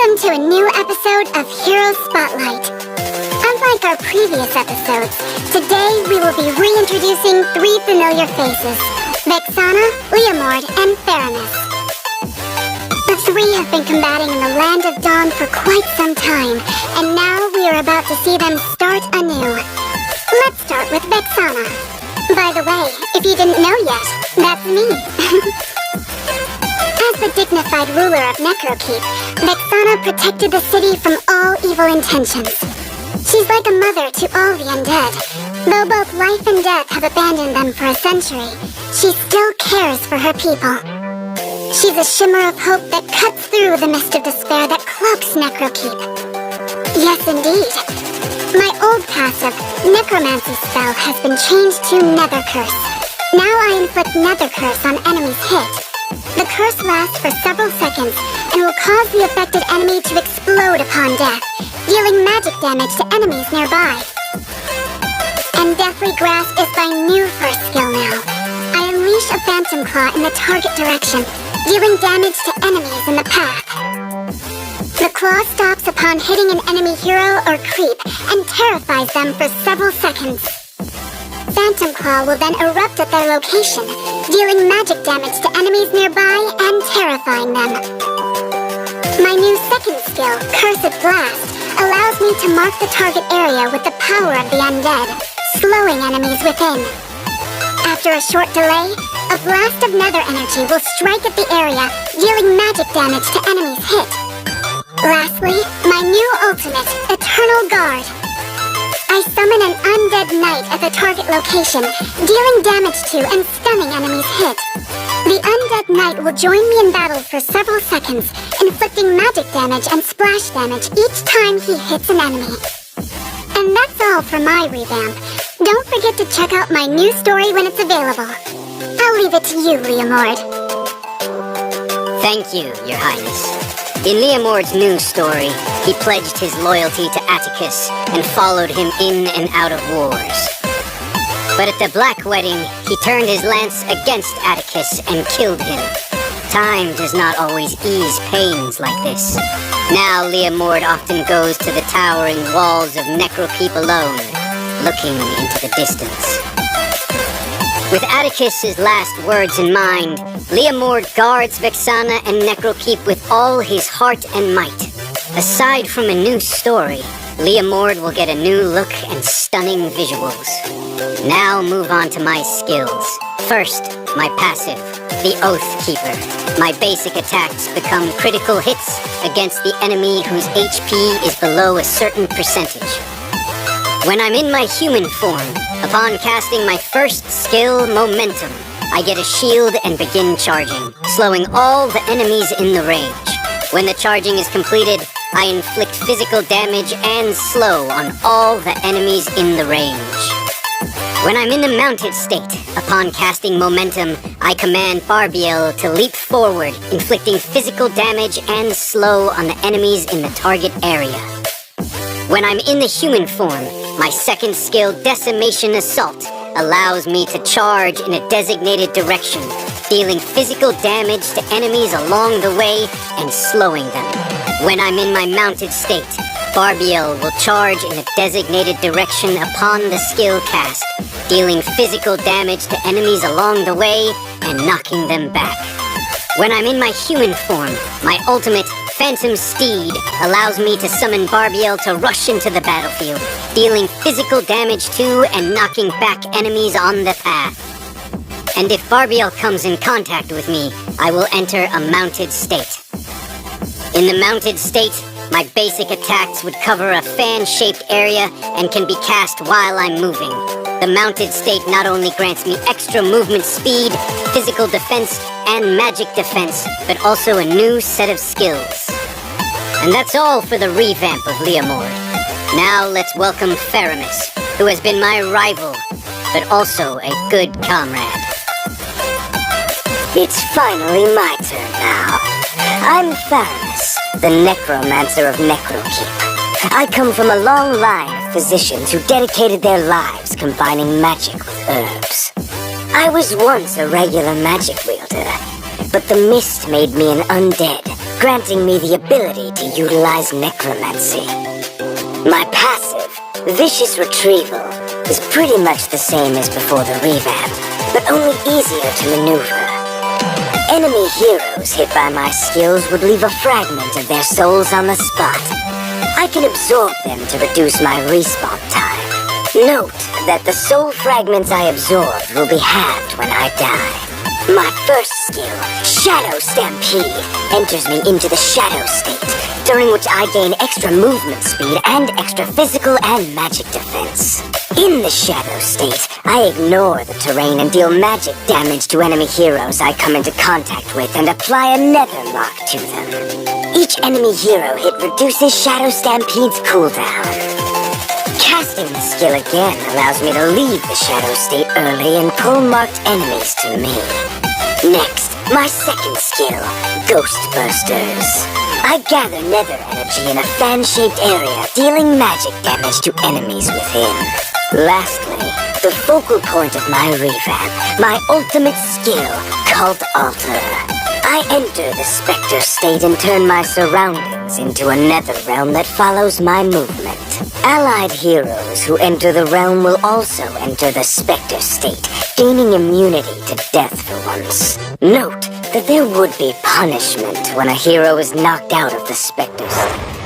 Welcome to a new episode of Hero Spotlight. Unlike our previous episodes, today we will be reintroducing three familiar faces: Vexana, Leomord, and paramis. The three have been combating in the Land of Dawn for quite some time, and now we are about to see them start anew. Let's start with Vexana. By the way, if you didn't know yet, that's me. As the dignified ruler of Necrokeep, Vexana protected the city from all evil intentions. She's like a mother to all the undead. Though both life and death have abandoned them for a century, she still cares for her people. She's a shimmer of hope that cuts through the mist of despair that cloaks Necrokeep. Yes, indeed. My old passive, Necromancy spell, has been changed to Nether Curse. Now I inflict Nether Curse on enemies hit. The curse lasts for several seconds and will cause the affected enemy to explode upon death, dealing magic damage to enemies nearby. And Deathly Grasp is my new first skill now. I unleash a Phantom Claw in the target direction, dealing damage to enemies in the path. The claw stops upon hitting an enemy hero or creep and terrifies them for several seconds. Phantom Claw will then erupt at their location, dealing magic damage to enemies nearby and terrifying them. My new second skill, Cursed Blast, allows me to mark the target area with the power of the undead, slowing enemies within. After a short delay, a blast of nether energy will strike at the area, dealing magic damage to enemies hit. Lastly, my new ultimate, Eternal Guard. I summon an undead knight at the target location, dealing damage to and stunning enemies hit. The undead knight will join me in battle for several seconds, inflicting magic damage and splash damage each time he hits an enemy. And that's all for my revamp. Don't forget to check out my new story when it's available. I'll leave it to you, Leomord. Thank you, Your Highness. In Leomord's new story, he pledged his loyalty to Atticus and followed him in and out of wars. But at the Black Wedding, he turned his lance against Atticus and killed him. Time does not always ease pains like this. Now Leomord often goes to the towering walls of Necrokeep alone, looking into the distance. With Atticus's last words in mind, Leomord guards Vexana and Necrokeep with all his heart and might. Aside from a new story, Leomord will get a new look and stunning visuals. Now move on to my skills. First, my passive, the Oath Keeper. My basic attacks become critical hits against the enemy whose HP is below a certain percentage. When I'm in my human form, upon casting my first skill, Momentum, I get a shield and begin charging, slowing all the enemies in the range. When the charging is completed, I inflict physical damage and slow on all the enemies in the range. When I'm in the mounted state, upon casting Momentum, I command Barbiel to leap forward, inflicting physical damage and slow on the enemies in the target area. When I'm in the human form, my second skill, Decimation Assault, allows me to charge in a designated direction, dealing physical damage to enemies along the way and slowing them. When I'm in my mounted state, Barbiel will charge in a designated direction upon the skill cast, dealing physical damage to enemies along the way and knocking them back. When I'm in my human form, my ultimate, Phantom Steed, allows me to summon Barbiel to rush into the battlefield, dealing physical damage to and knocking back enemies on the path. And if Barbiel comes in contact with me, I will enter a mounted state. In the mounted state, my basic attacks would cover a fan-shaped area and can be cast while I'm moving. The mounted state not only grants me extra movement speed, physical defense, and magic defense, but also a new set of skills. And that's all for the revamp of Leomord. Now let's welcome Paramis, who has been my rival, but also a good comrade. It's finally my turn now. I'm Paramis, the necromancer of Necrokeep. I come from a long line of physicians who dedicated their lives combining magic with herbs. I was once a regular magic wielder, but the mist made me an undead, granting me the ability to utilize necromancy. My passive, Vicious Retrieval, is pretty much the same as before the revamp, but only easier to maneuver. Enemy heroes hit by my skills would leave a fragment of their souls on the spot. I can absorb them to reduce my respawn time. Note that the soul fragments I absorbed will be halved when I die. My first skill, Shadow Stampede, enters me into the shadow state, during which I gain extra movement speed and extra physical and magic defense. In the shadow state, I ignore the terrain and deal magic damage to enemy heroes I come into contact with and apply a nether mark to them. Each enemy hero hit reduces Shadow Stampede's cooldown. Casting the skill again allows me to leave the shadow state early and pull marked enemies to me. Next, my second skill, Ghost Bursters. I gather nether energy in a fan-shaped area, dealing magic damage to enemies within. Lastly, the focal point of my revamp, my ultimate skill, Cult Altar. I enter the Spectre state and turn my surroundings into a nether realm that follows my movement. Allied heroes who enter the realm will also enter the Spectre state, gaining immunity to death for once. Note that there would be punishment when a hero is knocked out of the Spectre state.